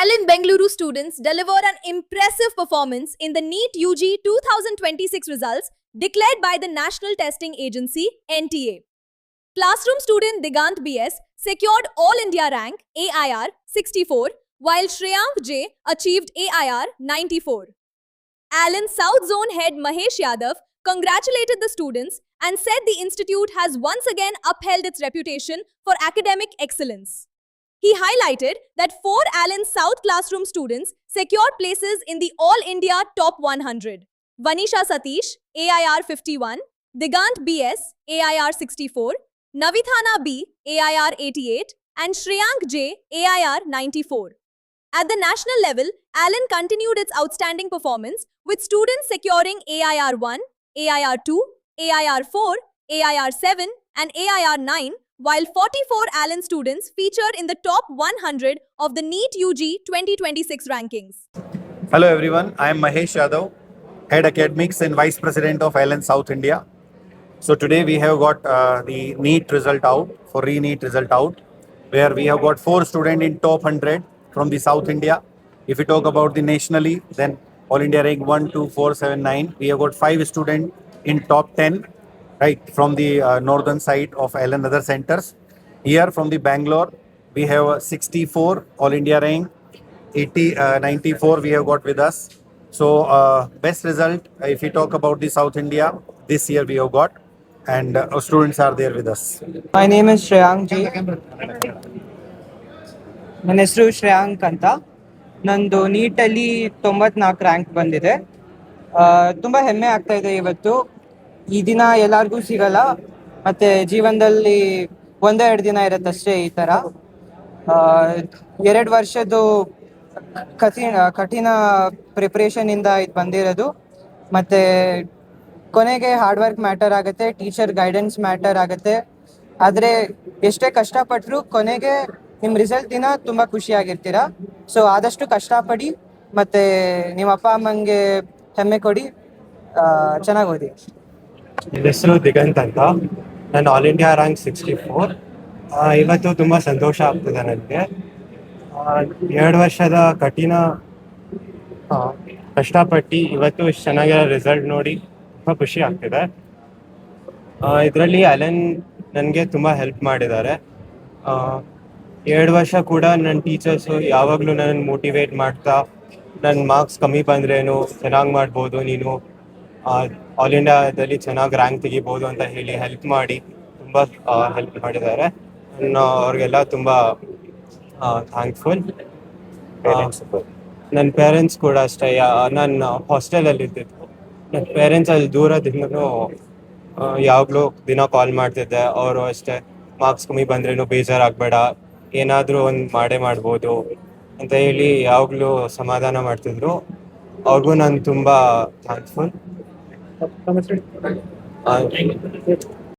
Allen Bengaluru students delivered an impressive performance in the NEET UG 2026 results declared by the National Testing Agency (NTA). Classroom student Digant BS secured All India rank AIR 64, while Shreyank J achieved AIR 94. Allen South Zone head Mahesh Yadav congratulated the students and said the institute has once again upheld its reputation for academic excellence. He highlighted that 4 Allen South classroom students secured places in the All India Top 100. Vanisha Satish, AIR 51, Digant BS, AIR 64, Navithana B, AIR 88, and Shreyank J, AIR 94. At the national level, Allen continued its outstanding performance with students securing AIR 1, AIR 2, AIR 4, AIR 7, and AIR 9, while 44 Allen students featured in the top 100 of the NEET UG 2026 rankings. Hello everyone, I am Mahesh Yadav, Head Academics and Vice President of Allen South India. So today we have got the NEET result out, for re-NEET result out, where we have got 4 students in top 100 from the South India. If we talk about the nationally, then All India rank 1, 2, 4, 7, 9. We have got 5 students in top 10, right, from the northern side of Allen other centers. Here from the Bangalore, we have 64 All India rank, 94 we have got with us. So best result, if we talk about the South India, this year we have got, and our students are there with us. My name is Shreyank Ji. ನನ್ನ ಹೆಸರು ಶ್ರೇಯಾಂಕ್ ಅಂತ. ನಂದು ನೀಟಲ್ಲಿ 94 rank ಬಂದಿದೆ. ತುಂಬ ಹೆಮ್ಮೆ ಆಗ್ತಾ ಇದೆ ಇವತ್ತು. ಈ ದಿನ ಎಲ್ಲರಿಗೂ ಸಿಗಲ್ಲ, ಮತ್ತು ಜೀವನದಲ್ಲಿ ಒಂದೇ 2 ದಿನ ಇರುತ್ತಷ್ಟೇ ಈ ಥರ. 2 ವರ್ಷದ್ದು ಕಠಿಣ ಪ್ರಿಪ್ರೇಷನಿಂದ ಇದು ಬಂದಿರೋದು. ಮತ್ತು ಕೊನೆಗೆ ಹಾರ್ಡ್ ವರ್ಕ್ ಮ್ಯಾಟರ್ ಆಗುತ್ತೆ, ಟೀಚರ್ ಗೈಡೆನ್ಸ್ ಮ್ಯಾಟರ್ ಆಗುತ್ತೆ. ಆದರೆ ಎಷ್ಟೇ ಕಷ್ಟಪಟ್ಟರು ಕೊನೆಗೆ ನಿಮ್ಮ ರಿಸಲ್ಟ್ ದಿನ ತುಂಬ ಖುಷಿಯಾಗಿರ್ತೀರ. ಸೊ ಆದಷ್ಟು ಕಷ್ಟಪಡಿ ಮತ್ತು ನಿಮ್ಮ ಅಪ್ಪ ಅಮ್ಮಂಗೆ ಹೆಮ್ಮೆ ಕೊಡಿ, ಚೆನ್ನಾಗಿ ಓದಿ. ನನ್ನ ಹೆಸರು ದಿಗಂತ್ ಅಂತ. ನಾನು ಆಲ್ ಇಂಡಿಯಾ ರ್ಯಾಂಕ್ 64. ಇವತ್ತು ತುಂಬ ಸಂತೋಷ ಆಗ್ತದೆ ನನಗೆ. 2 ವರ್ಷದ ಕಠಿಣ ಕಷ್ಟಪಟ್ಟು ಇವತ್ತು ಇಷ್ಟು ಚೆನ್ನಾಗಿರೋ ರಿಸಲ್ಟ್ ನೋಡಿ ತುಂಬ ಖುಷಿ ಆಗ್ತಿದೆ. ಇದರಲ್ಲಿ ಅಲೆನ್ ನನಗೆ ತುಂಬ ಹೆಲ್ಪ್ ಮಾಡಿದ್ದಾರೆ. 2 ವರ್ಷ ಕೂಡ ನನ್ನ ಟೀಚರ್ಸು ಯಾವಾಗಲೂ ನನ್ನನ್ನು ಮೋಟಿವೇಟ್ ಮಾಡ್ತಾ, ನನ್ನ ಮಾರ್ಕ್ಸ್ ಕಮ್ಮಿ ಬಂದ್ರೇನು ಚೆನ್ನಾಗಿ ಮಾಡ್ಬೋದು, ನೀನು ಆಲ್ ಇಂಡಿಯಾದಲ್ಲಿ ಚೆನ್ನಾಗಿ ರ್ಯಾಂಕ್ ತೆಗಿಬೋದು ಅಂತ ಹೇಳಿ ಹೆಲ್ಪ್ ಮಾಡಿ ತುಂಬ ಹೆಲ್ಪ್ ಮಾಡಿದ್ದಾರೆ. ಅವ್ರಿಗೆಲ್ಲ ತುಂಬ ಥ್ಯಾಂಕ್ಫುಲ್. ನನ್ನ ಪೇರೆಂಟ್ಸ್ ಕೂಡ ಅಷ್ಟೇ. ನಾನು ಹಾಸ್ಟೆಲಲ್ಲಿ ಇದ್ದಿದ್ದು, ನನ್ನ ಪೇರೆಂಟ್ಸ್ ಅಲ್ಲಿ ದೂರದಿಂದನೂ ಯಾವಾಗಲೂ ದಿನ ಕಾಲ್ ಮಾಡ್ತಿದ್ದೆ. ಅವರು ಅಷ್ಟೇ, ಮಾರ್ಕ್ಸ್ ಕಮ್ಮಿ ಬಂದ್ರೇನು ಬೇಜಾರಾಗಬೇಡ, ಏನಾದರೂ ಒಂದು ಮಾಡ್ಬೋದು ಅಂತ ಹೇಳಿ ಯಾವಾಗಲೂ ಸಮಾಧಾನ ಮಾಡ್ತಿದ್ರು. ಅವ್ರಿಗೂ ನಾನು ತುಂಬ ಥ್ಯಾಂಕ್ಫುಲ್.